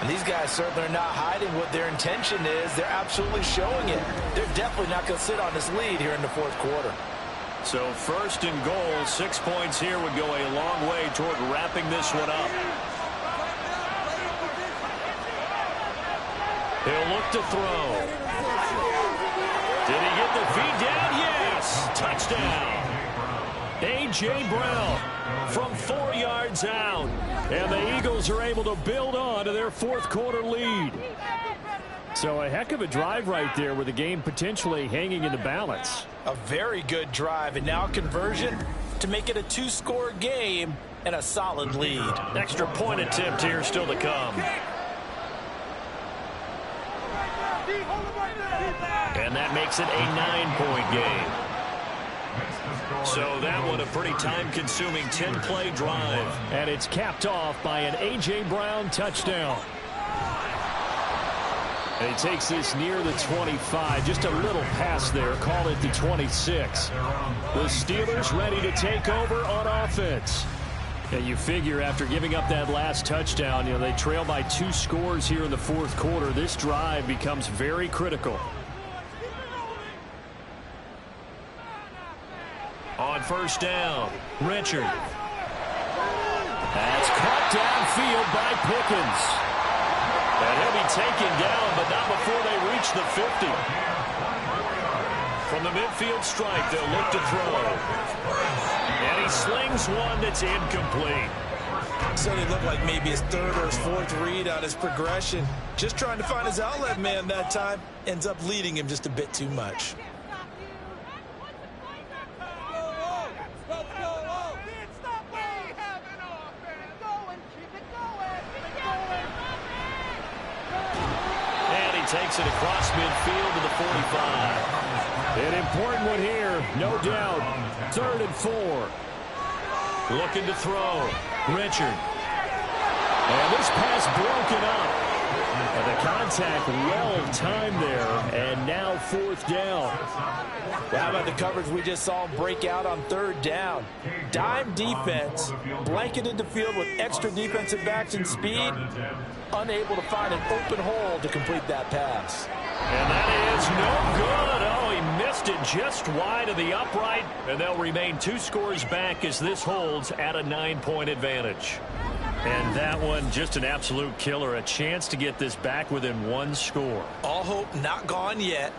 And these guys certainly are not hiding what their intention is. They're absolutely showing it. They're definitely not going to sit on this lead here in the fourth quarter. So first and goal, 6 points here would go a long way toward wrapping this one up. He'll look to throw. Did he get the feed down? Yes! Touchdown! A.J. Brown from 4 yards out. And the Eagles are able to build on to their fourth quarter lead. So a heck of a drive right there with the game potentially hanging in the balance. A very good drive, and now conversion to make it a 2-score game and a solid lead. Extra point attempt here still to come. And that makes it a 9-point game. So that one a pretty time-consuming 10-play drive. And it's capped off by an A.J. Brown touchdown. And he takes this near the 25. Just a little pass there. Call it the 26. The Steelers ready to take over on offense. And you figure after giving up that last touchdown, they trail by 2 scores here in the fourth quarter. This drive becomes very critical. On first down, Richard. That's caught downfield by Pickens. And he'll be taken down, but not before they reach the 50. From the midfield strike, they'll look to throw. And he slings one that's incomplete. So it looked like maybe his third or his fourth read on his progression. Just trying to find his outlet man that time. Ends up leading him just a bit too much. Takes it across midfield to the 45. An important one here, no doubt. 3rd and 4. Looking to throw. Richard. And this pass broken up. And the contact well timed there. And now 4th down. How about the coverage we just saw break out on 3rd down? Dime defense, blanketed the field with extra defensive backs and speed. Unable to find an open hole to complete that pass. And that is no good. Oh, he missed it just wide of the upright. And they'll remain 2 scores back as this holds at a 9-point advantage. And that one, just an absolute killer. A chance to get this back within 1 score. All hope not gone yet.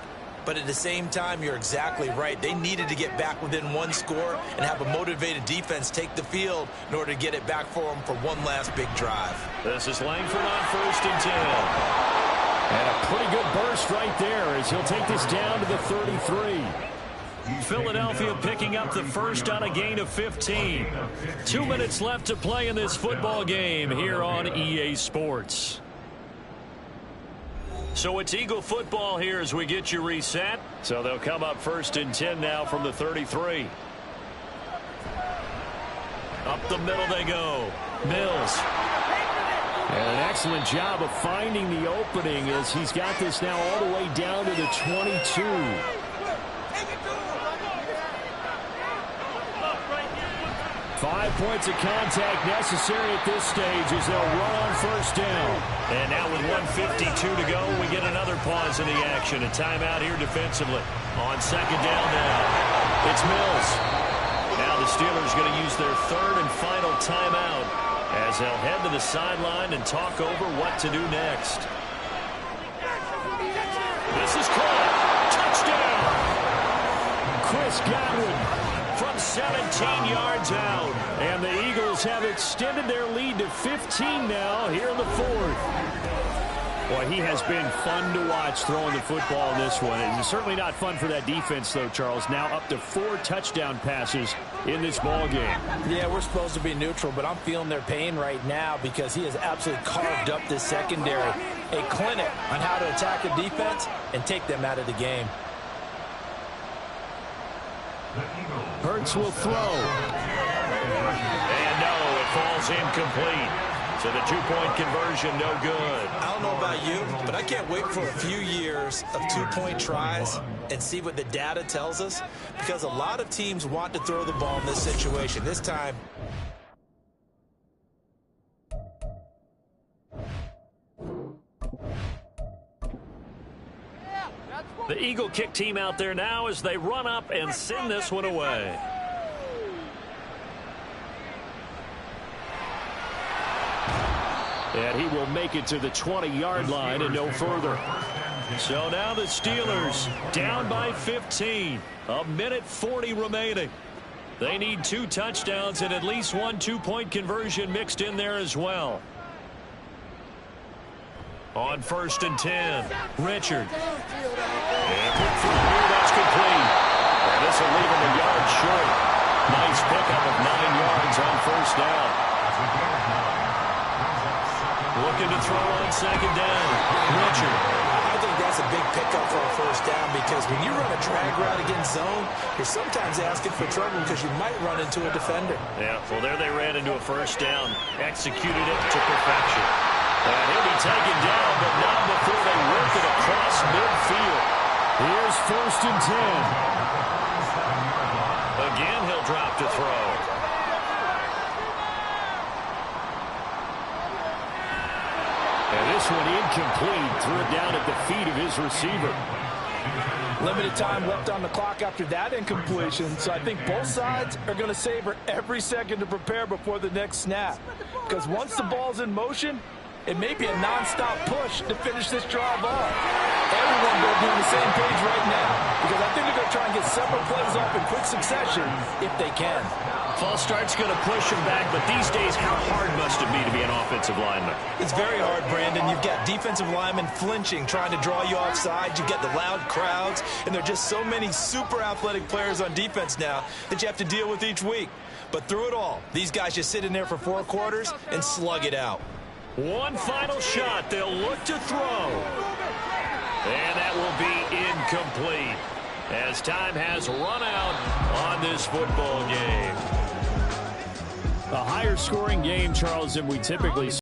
But at the same time, you're exactly right. They needed to get back within 1 score and have a motivated defense take the field in order to get it back for them for one last big drive. This is Langford on 1st and 10. And a pretty good burst right there as he'll take this down to the 33. Philadelphia picking up the first on a gain of 15. 2 minutes left to play in this football game here on EA Sports. So it's Eagle football here as we get you reset. So they'll come up 1st and 10 now from the 33. Up the middle they go. Mills. And an excellent job of finding the opening as he's got this now all the way down to the 22. 5 points of contact necessary at this stage as they'll run on 1st down. And now with 1:52 to go, we get another pause in the action. A timeout here defensively. On 2nd down now, it's Mills. Now the Steelers going to use their 3rd and final timeout as they'll head to the sideline and talk over what to do next. This is caught. Touchdown! Chris Godwin from 17 yards out. And the Eagles have extended their lead to 15 now here in the 4th. Boy, he has been fun to watch throwing the football in this one. It's certainly not fun for that defense, though, Charles. Now up to 4 touchdown passes in this ball game. Yeah, we're supposed to be neutral, but I'm feeling their pain right now because he has absolutely carved up this secondary. A clinic on how to attack a defense and take them out of the game. Hurts will throw. And no, it falls incomplete. So the two-point conversion, no good. I don't know about you, but I can't wait for a few years of two-point tries and see what the data tells us, because a lot of teams want to throw the ball in this situation. This time, the Eagle kick team out there now as they run up and send this one away. And he will make it to the 20-yard line and no further. So now the Steelers down by 15. A minute 40 remaining. They need 2 touchdowns and at least 1 two-point conversion mixed in there as well. On 1st and 10, Richard. And that's complete. And this will leave him a yard short. Nice pickup of 9 yards on 1st down. Looking to throw on 2nd down. Richard. I think that's a big pickup for a 1st down, because when you run a drag route against zone, you're sometimes asking for trouble because you might run into a defender. Yeah, well, there they ran into a 1st down. Executed it to perfection. And he'll be taken down, but not before they work it across midfield. Here's 1st and 10. Again, he'll drop to throw. And this one incomplete. Threw it down at the feet of his receiver. Limited time left on the clock after that incompletion, so I think both sides are going to savor every second to prepare before the next snap. Because once the ball's in motion, it may be a nonstop push to finish this drive off. Everyone will be on the same page right now, because I think they're going to try and get several plays off in quick succession if they can. False start's going to push him back, but these days, how hard must it be to be an offensive lineman? It's very hard, Brandon. You've got defensive linemen flinching, trying to draw you offside. You get the loud crowds, and there are just so many super athletic players on defense now that you have to deal with each week. But through it all, these guys just sit in there for 4 quarters and slug it out. One final shot. They'll look to throw. And that will be incomplete as time has run out on this football game. A higher scoring game, Charles, than we typically see.